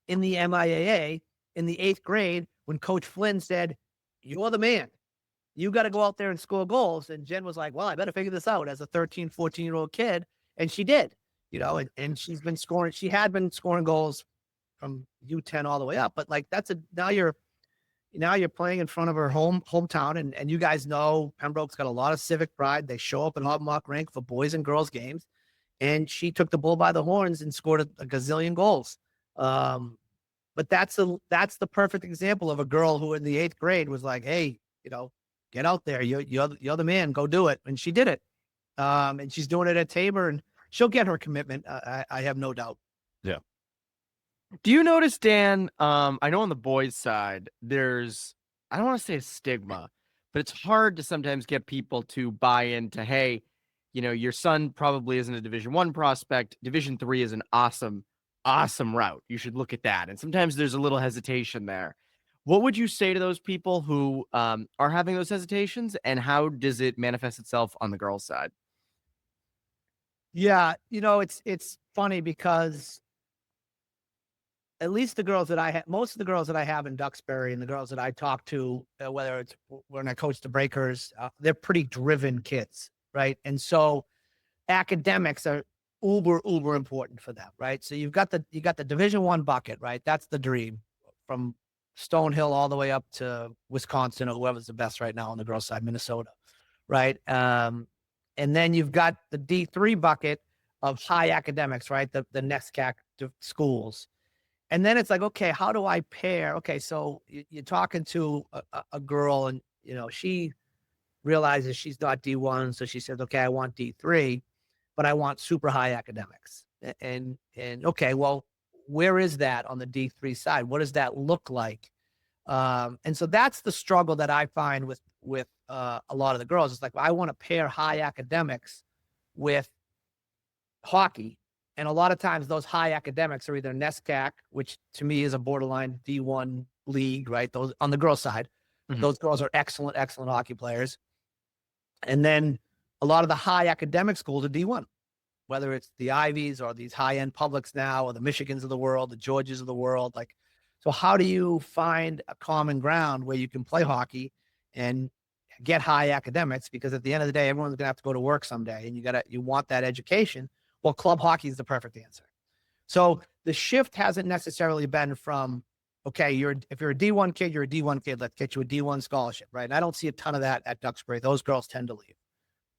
in the MIAA in the 8th grade when Coach Flynn said, "You're the man. You got to go out there and score goals." And Jen was like, "Well, I better figure this out," as a 13, 14-year-old kid, and she did. And she's been scoring. She had been scoring goals from U10 all the way up. But like now you're playing in front of her hometown, and you guys know Pembroke's got a lot of civic pride. They show up in Hobmock Rink for boys and girls games, and she took the bull by the horns and scored a gazillion goals. But that's the perfect example of a girl who in the 8th grade was like, "Hey, get out there. You're the man. Go do it." And she did it. And she's doing it at Tabor, and she'll get her commitment. I have no doubt. Yeah. Do you notice, Dan? I know on the boys' side, there's, I don't want to say a stigma, but it's hard to sometimes get people to buy into, hey, your son probably isn't a Division I prospect. Division III is an awesome route. You should look at that. And sometimes there's a little hesitation there. What would you say to those people who are having those hesitations, and how does it manifest itself on the girls' side? Yeah, it's funny because at least the girls that I have, most of the girls that I have in Duxbury and the girls that I talk to, whether it's when I coach the Breakers, they're pretty driven kids, right? And so academics are uber important for them, right? So you got the Division I bucket, right? That's the dream, from Stonehill all the way up to Wisconsin or whoever's the best right now on the girls' side, Minnesota, right? And then you've got the D3 bucket of high academics, right? The NESCAC schools. And then it's like, okay, how do I pair? Okay, so you're talking to a girl, and she realizes she's not D1, so she says, okay, I want D3, but I want super high academics. And okay, well, where is that on the D3 side? What does that look like? And so that's the struggle that I find with a lot of the girls. It's like, well, I want to pair high academics with hockey. And a lot of times those high academics are either NESCAC, which to me is a borderline D1 league, right? Those on the girls' side, those girls are excellent hockey players. And then a lot of the high academic schools are D1, whether it's the Ivies or these high-end publics now, or the Michigans of the world, the Georgias of the world. Like, so how do you find a common ground where you can play hockey and get high academics? Because at the end of the day, everyone's gonna have to go to work someday, and you want that education. Well, club hockey is the perfect answer. So the shift hasn't necessarily been from, okay, if you're a D1 kid, you're a D1 kid, let's get you a D1 scholarship, right? And I don't see a ton of that at Duxbury. Those girls tend to leave,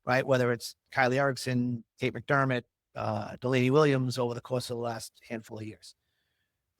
right? Whether it's Kylie Erickson, Kate McDermott, Delaney Williams over the course of the last handful of years.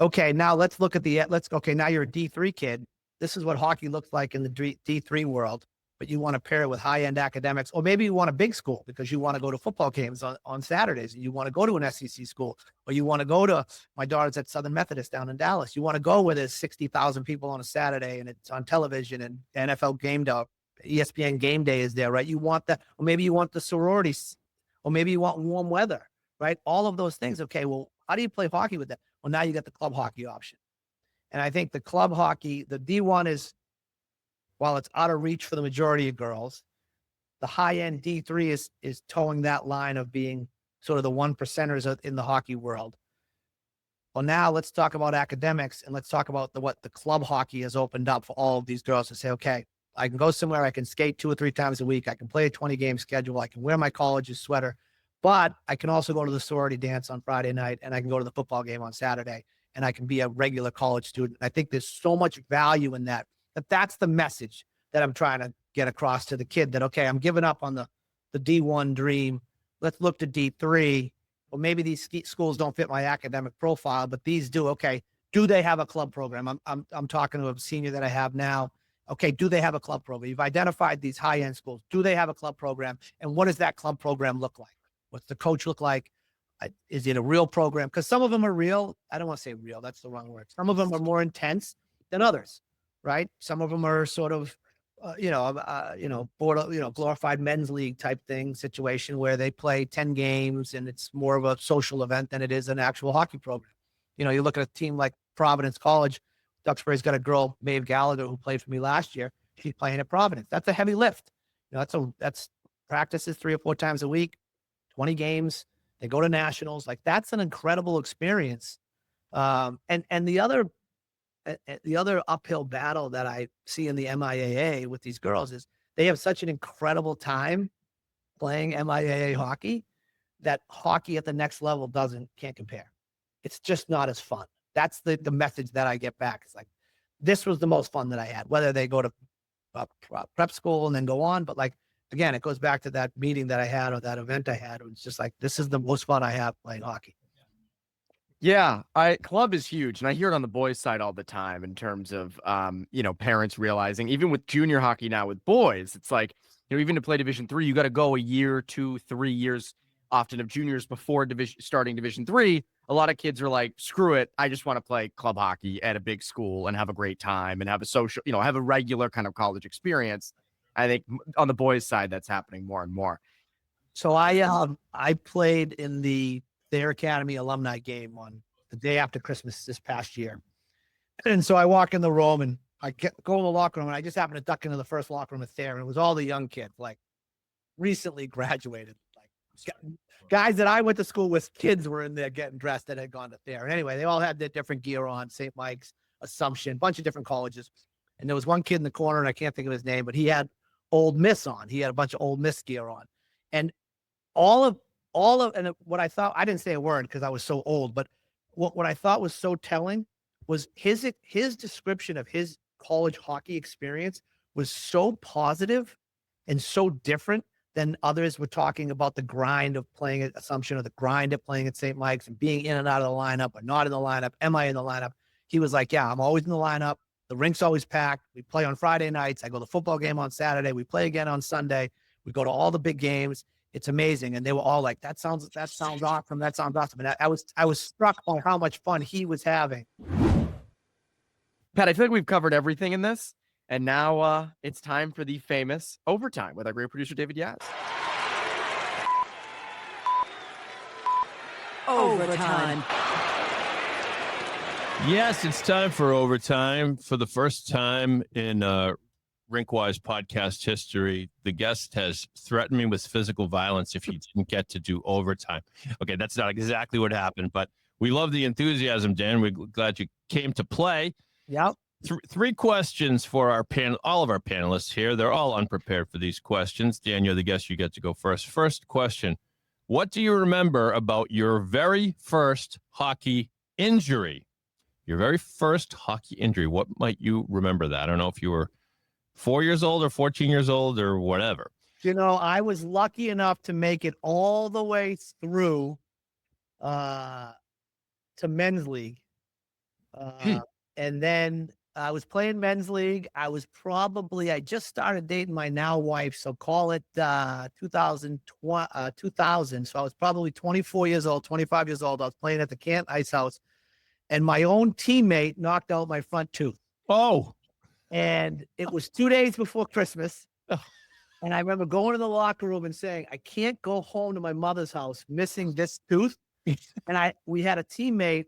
Okay, now let's look at now you're a D3 kid. This is what hockey looks like in the D3 world, but you want to pair it with high-end academics, or maybe you want a big school because you want to go to football games on Saturdays, and you want to go to an SEC school, or you want to go to, my daughter's at Southern Methodist down in Dallas. You want to go where there's 60,000 people on a Saturday and it's on television, and NFL game day, ESPN game day is there, right? You want that, or maybe you want the sororities, or maybe you want warm weather, right? All of those things. Okay, well, how do you play hockey with that? Well, now you got the club hockey option. And I think the club hockey, the D1 is, while it's out of reach for the majority of girls, the high-end D3 is towing that line of being sort of the 1%ers in the hockey world. Well, now let's talk about academics, and let's talk about what the club hockey has opened up for all of these girls to say, okay, I can go somewhere, I can skate 2 or 3 times a week, I can play a 20-game schedule, I can wear my college's sweater, but I can also go to the sorority dance on Friday night, and I can go to the football game on Saturday, and I can be a regular college student. I think there's so much value in that. That's the message that I'm trying to get across to the kid, that, okay, I'm giving up on the D1 dream. Let's look to D3. Well, maybe these schools don't fit my academic profile, but these do. Okay, do they have a club program? I'm talking to a senior that I have now. Okay, do they have a club program? You've identified these high-end schools. Do they have a club program? And what does that club program look like? What's the coach look like? Is it a real program? Because some of them are real. I don't want to say real. That's the wrong word. Some of them are more intense than others, right? Some of them are sort of glorified men's league type thing situation where they play 10 games and it's more of a social event than it is an actual hockey program. You look at a team like Providence College. Duxbury's got a girl, Maeve Gallagher, who played for me last year. She's playing at Providence. That's a heavy lift. That's practices 3 or 4 times a week, 20 games. They go to nationals. Like, that's an incredible experience. And the other uphill battle that I see in the MIAA with these girls is they have such an incredible time playing MIAA hockey that hockey at the next level can't compare. It's just not as fun. That's the message that I get back. It's like, this was the most fun that I had, whether they go to prep school and then go on. But like, again, it goes back to that meeting that I had or that event I had. It's just like, this is the most fun I have playing hockey. Yeah, club is huge, and I hear it on the boys' side all the time in terms of parents realizing, even with junior hockey now with boys, it's like, even to play Division III, you got to go a year, 2, 3 years often of juniors before starting Division III. A lot of kids are like, screw it, I just want to play club hockey at a big school and have a great time and have a social, have a regular kind of college experience. I think on the boys' side, that's happening more and more. So I played in the Thayer Academy alumni game on the day after Christmas this past year. And so I walk in the room and I go in the locker room, and I just happened to duck into the first locker room at Thayer, and it was all the young kids, like recently graduated, like guys that I went to school with. Kids were in there getting dressed that had gone to Thayer. And anyway, they all had their different gear on, St. Mike's, Assumption, bunch of different colleges. And there was one kid in the corner, and I can't think of his name, but he had Old Miss on. He had a bunch of Old Miss gear on. And and what I thought, I didn't say a word because I was so old, but what I thought was so telling was his description of his college hockey experience was so positive and so different than others were talking about the grind of playing at Assumption or the grind of playing at St. Mike's and being in and out of the lineup or not in the lineup. Am I in the lineup? He was like, yeah, I'm always in the lineup. The rink's always packed. We play on Friday nights. I go to the football game on Saturday. We play again on Sunday. We go to all the big games. It's amazing. And they were all like, that sounds awesome. That sounds awesome. And I was struck by how much fun he was having. Pat, I feel like we've covered everything in this. And now it's time for the famous overtime with our great producer, David Yaz. Overtime. Yes, it's time for overtime. For the first time in RinkWise Podcast history, the guest has threatened me with physical violence if he didn't get to do overtime. Okay, that's not exactly what happened, but we love the enthusiasm, Dan. We're glad you came to play. Yep. 3 questions for our panel, all of our panelists here. They're all unprepared for these questions. Dan, you're the guest. You get to go first. First question: what do you remember about your very first hockey injury? Your very first hockey injury. What might you remember that? I don't know if you were 4 years old or 14 years old or whatever. I was lucky enough to make it all the way through to men's league. And then I was playing men's league. I just started dating my now wife. So call it 2000. So I was probably 24 years old, 25 years old. I was playing at the Canton Ice House, and my own teammate knocked out my front tooth. Oh. And it was 2 days before Christmas. And I remember going to the locker room and saying, I can't go home to my mother's house missing this tooth. And we had a teammate,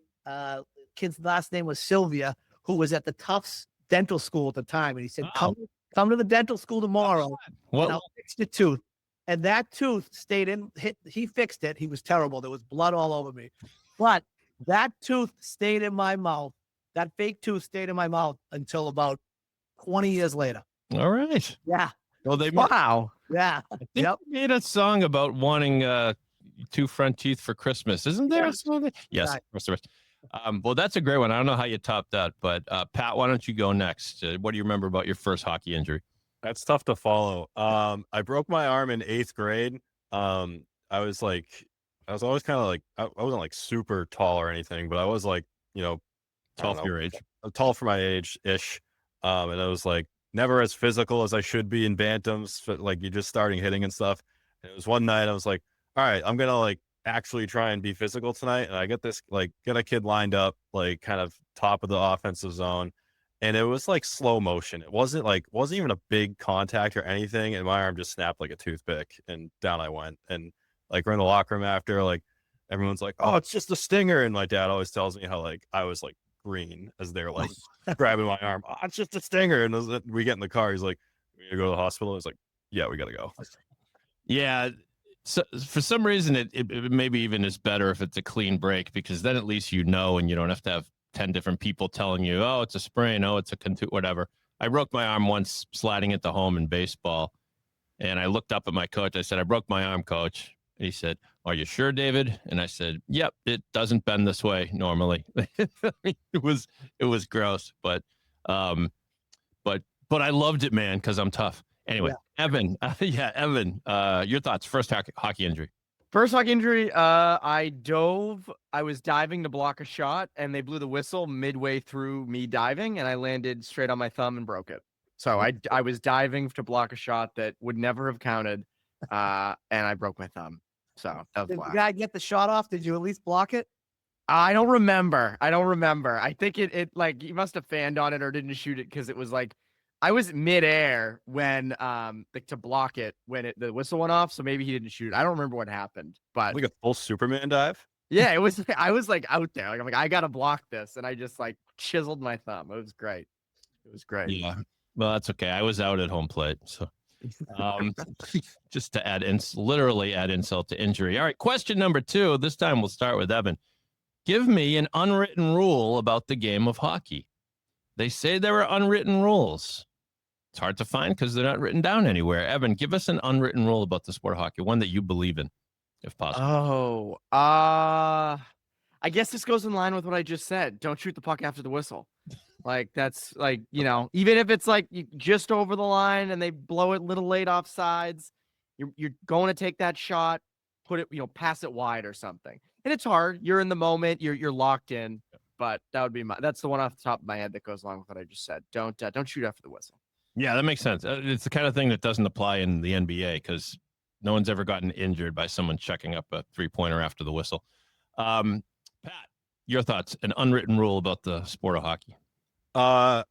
kid's last name was Sylvia, who was at the Tufts dental school at the time. And he said, come to the dental school tomorrow and I'll fix your tooth. And that tooth stayed in. He fixed it. He was terrible. There was blood all over me. But that tooth stayed in my mouth. That fake tooth stayed in my mouth until about 20 years later. All right. Yeah. Well, Wow. Yeah. They made a song about wanting 2 front teeth for Christmas. Isn't there? Yeah. Yes. Well, that's a great one. I don't know how you topped that, but Pat, why don't you go next? What do you remember about your first hockey injury? That's tough to follow. I broke my arm in 8th grade. I was always kind of like, I wasn't like super tall or anything, but I was like, Tall for your age. Tall for my age-ish. And I was like never as physical as I should be in bantams, but like you're just starting hitting and stuff. And it was one night I was like, all right, I'm going to like actually try and be physical tonight. And I get a kid lined up, like kind of top of the offensive zone. and it was like slow motion. It wasn't even a big contact or anything, and my arm just snapped like a toothpick, and down I went. And like we're in the locker room after, like everyone's like, "Oh, it's just a stinger," and my dad always tells me how like I was like green as they're like grabbing my arm. "Oh, it's just a stinger," and we get in the car. He's like, "We need to go to the hospital." I was like, "Yeah, we got to go." Yeah. So for some reason, it maybe even is better if it's a clean break, because then at least you know, and you don't have to have 10 different people telling you, oh, it's a sprain, oh, it's a whatever. I broke my arm once sliding into home in baseball, and I looked up at my coach. I said, "I broke my arm, coach." And he said, "Are you sure, David?" And I said, "Yep, it doesn't bend this way normally." It was gross, but I loved it, man, because I'm tough. Anyway, yeah. Evan, Evan, your thoughts. First hockey injury. First hockey injury, I was diving to block a shot, and they blew the whistle midway through me diving, and I landed straight on my thumb and broke it. So I was diving to block a shot that would never have counted, and I broke my thumb. So that was Did the guy get the shot off? Did you at least block it? I don't remember. I think it like he must have fanned on it or didn't shoot it, because it was like I was midair when like to block it when the whistle went off, so maybe he didn't shoot it. I don't remember what happened, but Like a full Superman dive. yeah, it was. I was like out there, like I'm like I gotta block this, and I just like chiseled my thumb. It was great. It was great. Yeah, well, that's okay. I was out at home plate, so just to literally add insult to injury. All right, question number 2. This time we'll start with Evan. Give me an unwritten rule about the game of hockey. They say there are unwritten rules. It's hard to find because they're not written down anywhere. Evan, give us an unwritten rule about the sport of hockey, one that you believe in, if possible. Oh, I guess this goes in line with what I just said. Don't shoot the puck after the whistle. Like that's like, even if it's like just over the line and they blow it a little late off sides, you're going to take that shot, put it, pass it wide or something. And it's hard. You're in the moment. You're locked in. But that's the one off the top of my head that goes along with what I just said. Don't shoot after the whistle. Yeah, that makes sense. It's the kind of thing that doesn't apply in the NBA because no one's ever gotten injured by someone checking up a 3-pointer after the whistle. Pat, your thoughts, an unwritten rule about the sport of hockey. I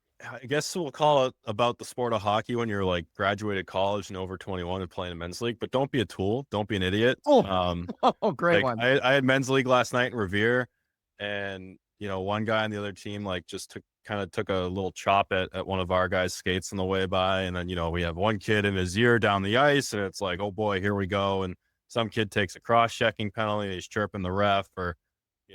guess we'll call it about the sport of hockey when you're like graduated college and over 21 and playing a men's league, but don't be a tool. Don't be an idiot. Great one. I had men's league last night in Revere, and one guy on the other team like just took a little chop at one of our guys' skates on the way by, and then we have one kid in his ear down the ice, and it's like, oh boy, here we go. And some kid takes a cross-checking penalty, and he's chirping the ref, or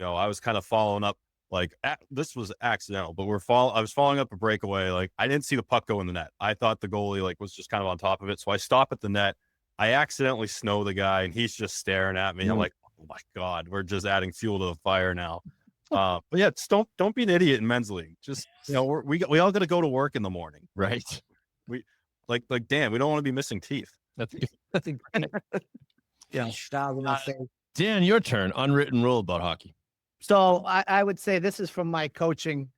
I was kind of following up. Like this was accidental, but I was following up a breakaway. Like I didn't see the puck go in the net. I thought the goalie like was just kind of on top of it. So I stop at the net. I accidentally snow the guy, and he's just staring at me. I'm like, oh my God, we're just adding fuel to the fire now. But yeah, don't be an idiot in men's league. Just we all got to go to work in the morning, right? We like Dan. We don't want to be missing teeth. That's yeah. Dan, your turn. Unwritten rule about hockey. So I would say this is from my coaching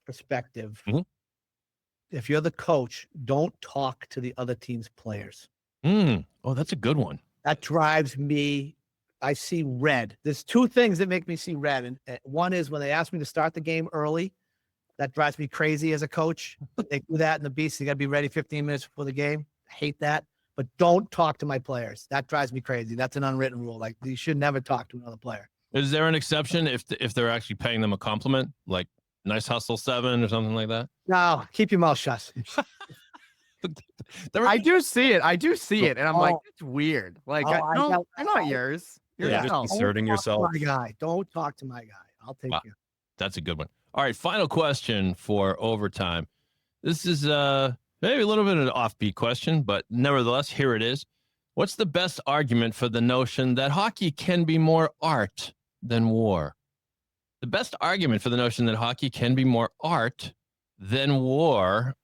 perspective. Mm-hmm. If you're the coach, don't talk to the other team's players. Oh, that's a good one. That drives me. I see red. There's 2 things that make me see red. And one is when they ask me to start the game early. That drives me crazy as a coach. They do that in the Beast. You got to be ready 15 minutes before the game. I hate that. But don't talk to my players. That drives me crazy. That's an unwritten rule. Like you should never talk to another player. Is there an exception if they're actually paying them a compliment, like nice hustle 7 or something like that? No, keep your mouth shut. I do see it. And I'm like, it's weird. Like, I'm not yours. You're just inserting yourself. My guy. Don't talk to my guy. I'll take you. That's a good one. All right, final question for overtime. This is maybe a little bit of an offbeat question, but nevertheless, here it is. What's the best argument for the notion that hockey can be more art than war? The best argument for the notion that hockey can be more art than war.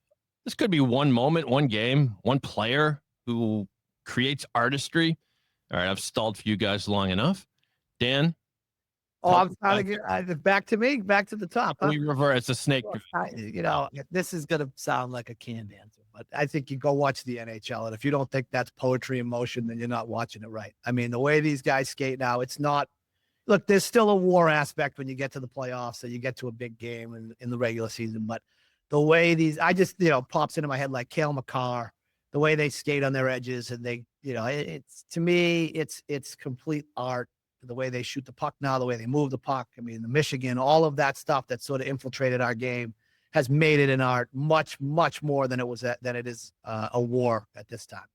This could be one moment, one game, one player who creates artistry. All right, I've stalled for you guys long enough. Dan? I'm trying to get back to me, back to the top. Huh? We reverse. It's a snake. This is going to sound like a canned answer, but I think you go watch the NHL. And if you don't think that's poetry in motion, then you're not watching it right. I mean, the way these guys skate now, it's not look, there's still a war aspect when you get to the playoffs and you get to a big game in the regular season. But the way I just, pops into my head like Cale Makar, the way they skate on their edges and they, it's to me, it's complete art. The way they shoot the puck now, the way they move the puck. I mean, the Michigan, all of that stuff that sort of infiltrated our game has made it an art much, much more than it is a war at this time.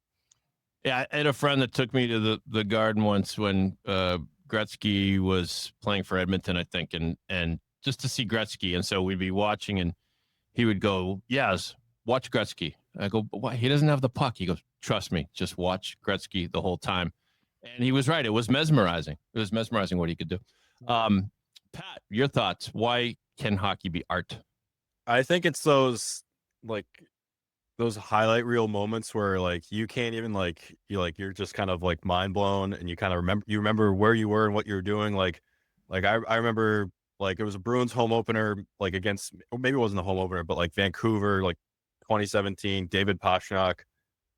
Yeah, I had a friend that took me to the Garden once when Gretzky was playing for Edmonton, I think, and just to see Gretzky. And so we'd be watching, and he would go, "Yes, watch Gretzky." I go, "But why? He doesn't have the puck." He goes, "Trust me, just watch Gretzky the whole time." And he was right. It was mesmerizing. It was mesmerizing what he could do. Pat, your thoughts? Why can hockey be art? I think it's those highlight reel moments where like you can't even you're just kind of like mind blown, and you kind of remember where you were and what you were doing. Like I remember like it was a Bruins home opener against, or maybe it wasn't a home opener, but like Vancouver, like 2017, David Pastrnak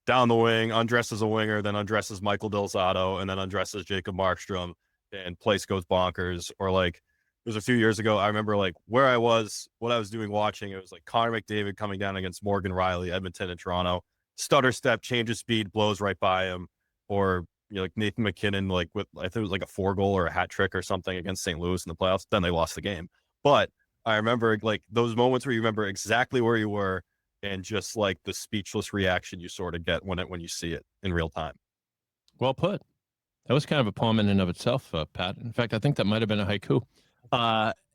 down the wing, undresses a winger, then undresses Michael Del Zotto, and then undresses Jacob Markstrom, and place goes bonkers. Or like it was a few years ago, I remember like where I was, what I was doing watching. It was like Connor McDavid coming down against Morgan Riley, Edmonton and Toronto. Stutter step, changes speed, blows right by him. Or like Nathan McKinnon, like with, I think it was like a 4-goal or a hat trick or something against St. Louis in the playoffs. Then they lost the game. But I remember like those moments where you remember exactly where you were, and just like the speechless reaction you sort of get when you see it in real time. Well put. That was kind of a poem in and of itself, Pat. In fact, I think that might have been a haiku.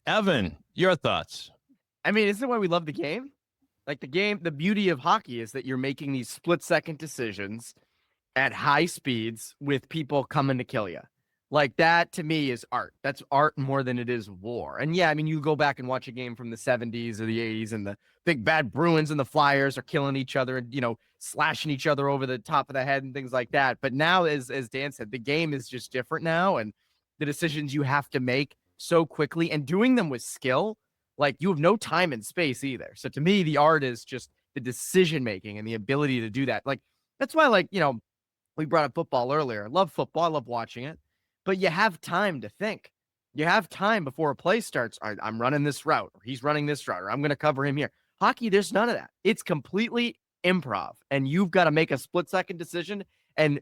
Evan, your thoughts? I mean, isn't that why we love the game? Like the beauty of hockey is that you're making these split-second decisions at high speeds with people coming to kill you. Like that to me is art. That's art more than it is war. And yeah, I mean, you go back and watch a game from the 70s or the 80s, and the big bad Bruins and the Flyers are killing each other and, slashing each other over the top of the head and things like that. But now, as Dan said, the game is just different now, and the decisions you have to make so quickly and doing them with skill, like you have no time and space either. So to me, the art is just the decision making and the ability to do that. Like that's why, we brought up football earlier. I love football. I love watching it. But you have time to think. You have time before a play starts. All right, I'm running this route, or he's running this route, or I'm going to cover him here. Hockey, there's none of that. It's completely improv, and you've got to make a split-second decision, and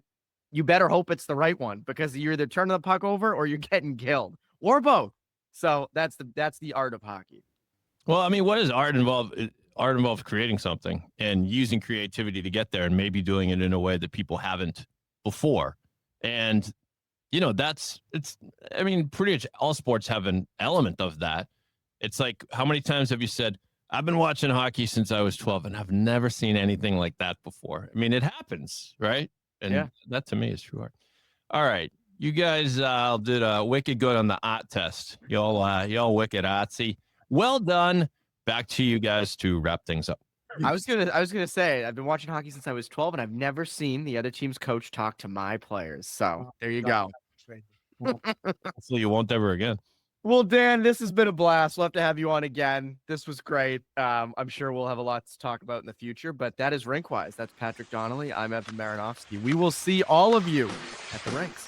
you better hope it's the right one, because you're either turning the puck over or you're getting killed, or both. So that's the art of hockey. Well, I mean, what does art involve? Art involves creating something and using creativity to get there, and maybe doing it in a way that people haven't before. And pretty much all sports have an element of that. It's like, how many times have you said, I've been watching hockey since I was 12 and I've never seen anything like that before? I mean, it happens, right? And that to me is true art. All right. You guys did a wicked good on the art test. Y'all wicked artsy. Well done. Back to you guys to wrap things up. I was gonna say I've been watching hockey since I was 12, and I've never seen the other team's coach talk to my players. So there you go. So you won't ever again. Well, Dan, this has been a blast. We'll have to have you on again. This was great. I'm sure we'll have a lot to talk about in the future. But that is RinkWise. That's Patrick Donnelly. I'm Evan Marinofsky. We will see all of you at the rinks.